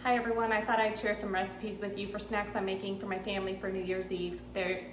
Hi everyone, I thought I'd share some recipes with you for snacks I'm making for my family for New Year's Eve.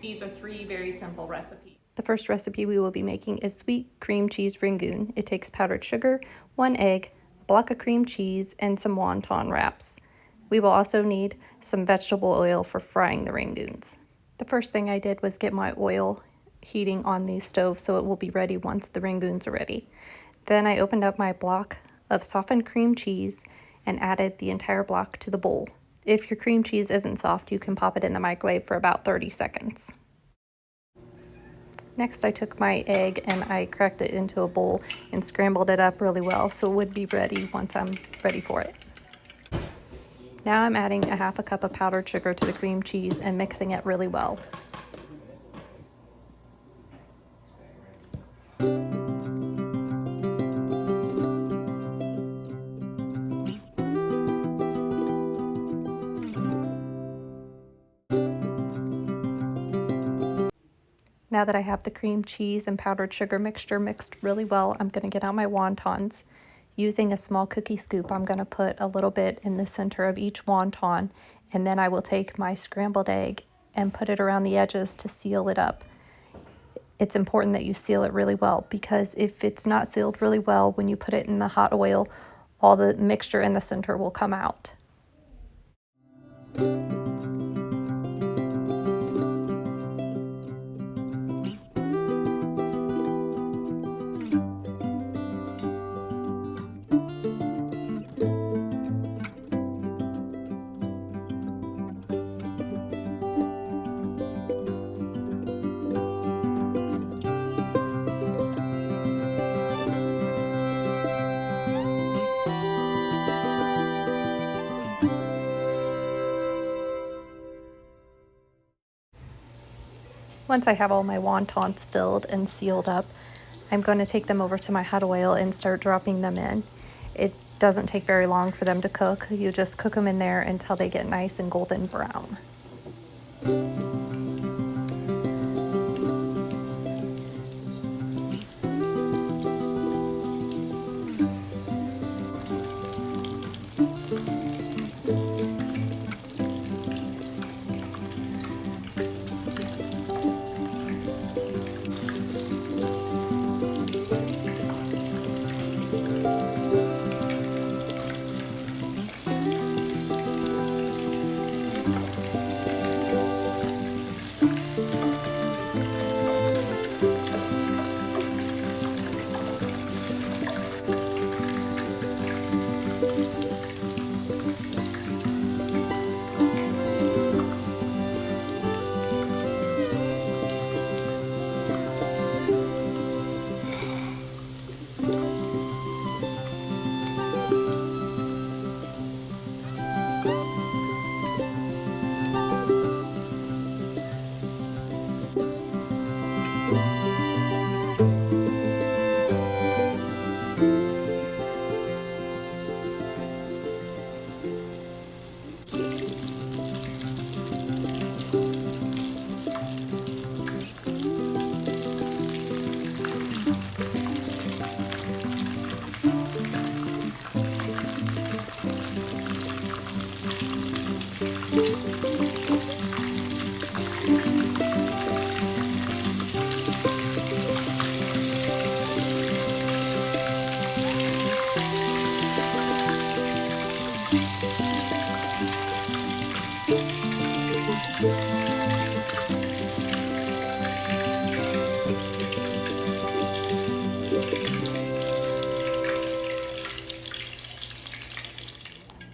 These are three very simple recipes. The first recipe we will be making is sweet cream cheese Rangoon. It takes powdered sugar, 1 egg, a block of cream cheese, and some wonton wraps. We will also need some vegetable oil for frying the Rangoons. The first thing I did was get my oil heating on the stove so it will be ready once the Rangoons are ready. Then I opened up my block of softened cream cheese and added the entire block to the bowl. If your cream cheese isn't soft, you can pop it in the microwave for about 30 seconds. Next, I took my egg and I cracked it into a bowl and scrambled it up really well so it would be ready once I'm ready for it. Now I'm adding a half a cup of powdered sugar to the cream cheese and mixing it really well. Now that I have the cream cheese and powdered sugar mixture mixed really well, I'm going to get out my wontons. Using a small cookie scoop, I'm going to put a little bit in the center of each wonton, and then I will take my scrambled egg and put it around the edges to seal it up. It's important that you seal it really well because if it's not sealed really well, when you put it in the hot oil, all the mixture in the center will come out. Once I have all my wontons filled and sealed up, I'm going to take them over to my hot oil and start dropping them in. It doesn't take very long for them to cook. You just cook them in there until they get nice and golden brown.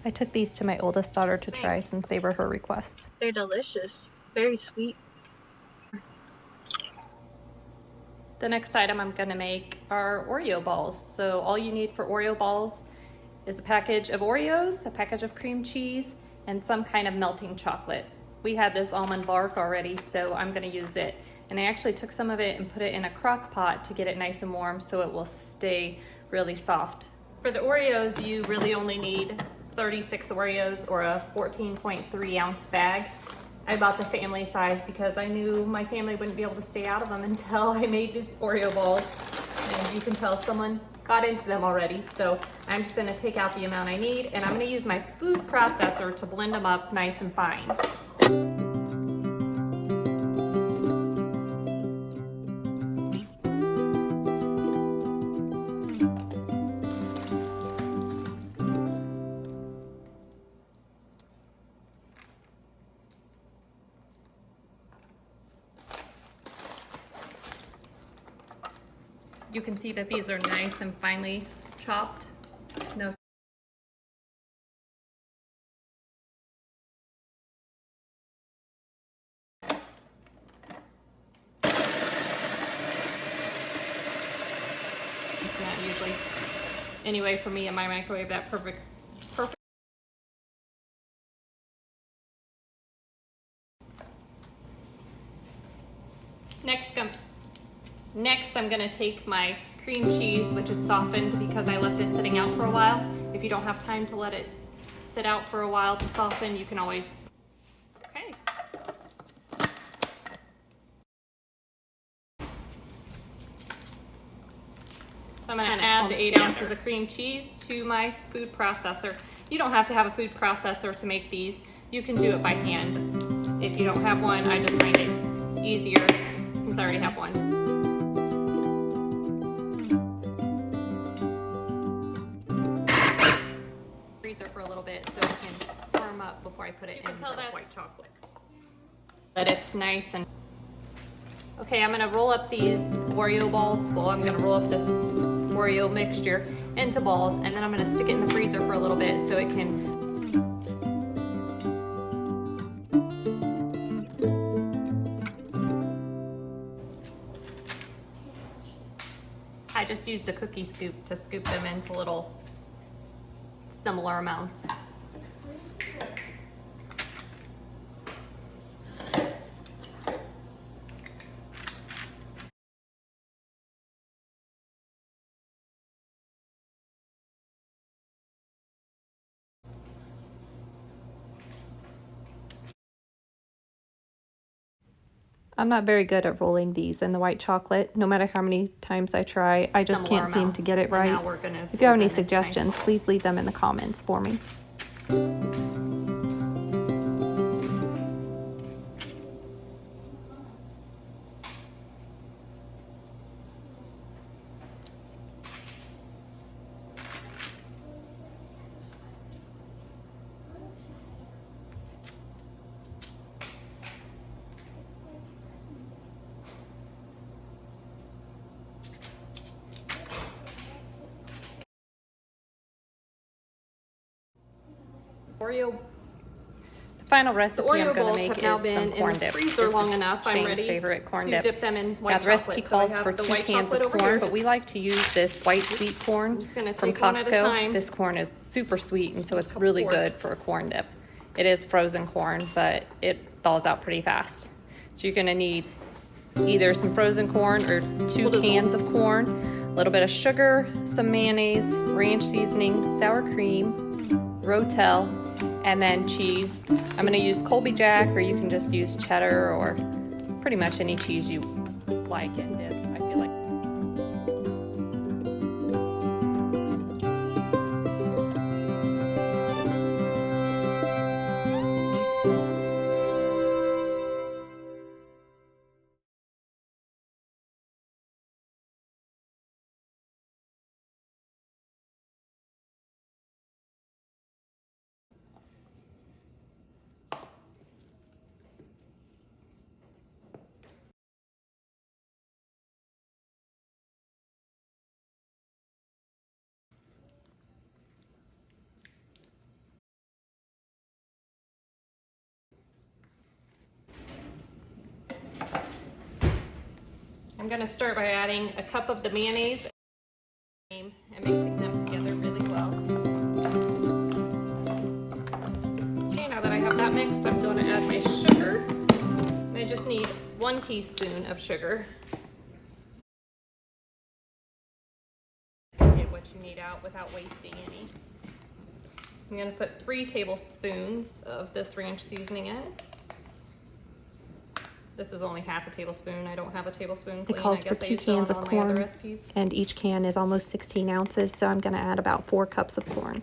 I took these to my oldest daughter to try since they were her request. They're delicious, very sweet. The next item I'm going to make are Oreo balls. So all you need for Oreo balls is a package of Oreos, a package of cream cheese, and some kind of melting chocolate. We had this almond bark already, so I'm going to use it. And I actually took some of it and put it in a crock pot to get it nice and warm so it will stay really soft. For the Oreos, you really only need 36 Oreos or a 14.3 ounce bag. I bought the family size because I knew my family wouldn't be able to stay out of them until I made these Oreo balls. And you can tell someone got into them already. So I'm just gonna take out the amount I need, and I'm gonna use my food processor to blend them up nice and fine. You can see that these are nice and finely chopped. No. It's not usually, anyway, for me in my microwave, that perfect. Next, I'm gonna take my cream cheese, which is softened because I left it sitting out for a while. If you don't have time to let it sit out for a while to soften, you can always, okay. So I'm gonna add the 8 ounces of cream cheese to my food processor. You don't have to have a food processor to make these. You can do it by hand. If you don't have one, I just find it easier since I already have one. Freezer for a little bit so it can firm up before I put it in the white chocolate. But it's nice and okay. I'm gonna roll up these Oreo balls. Well, I'm gonna roll up this Oreo mixture into balls, and then I'm gonna stick it in the freezer for a little bit so it can. I just used a cookie scoop to scoop them into little similar amounts. I'm not very good at rolling these in the white chocolate. No matter how many times I try, I just can't seem to get it right. If you have any suggestions, please leave them in the comments for me. Oreo. The final recipe I'm Oreo going to balls make have is now some been corn in the dip. freezer This long is enough. I'm Shane's ready favorite corn to dip. dip them in white Now the recipe chocolate. So I calls have for the 2 white cans of chocolate over corn, here. but we like to use this white sweet corn I'm just gonna from take one at a Costco. time. This corn is super sweet, and so it's Couple really good forks. for a corn dip. It is frozen corn, but it thaws out pretty fast. So you're going to need either some frozen corn or 2 cans of corn, a little bit of sugar, some mayonnaise, ranch seasoning, sour cream, Rotel, and then cheese. I'm going to use Colby Jack, or you can just use cheddar or pretty much any cheese you like in dip, I feel like. I'm gonna start by adding a cup of the mayonnaise and mixing them together really well. Okay, now that I have that mixed, I'm going to add my sugar. And I just need 1 teaspoon of sugar. Get what you need out without wasting any. I'm gonna put 3 tablespoons of this ranch seasoning in. This is only half a tablespoon. I don't have a tablespoon It clean. calls I for guess I 2 used it on cans of all my other corn, recipes. and each can is almost 16 ounces, so I'm going to add about 4 cups of corn.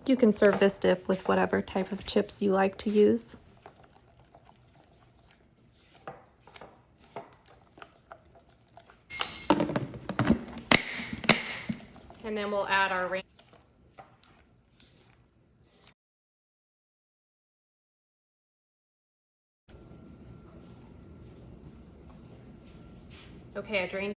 You can serve this dip with whatever type of chips you like to use. And then we'll add our Okay, I drained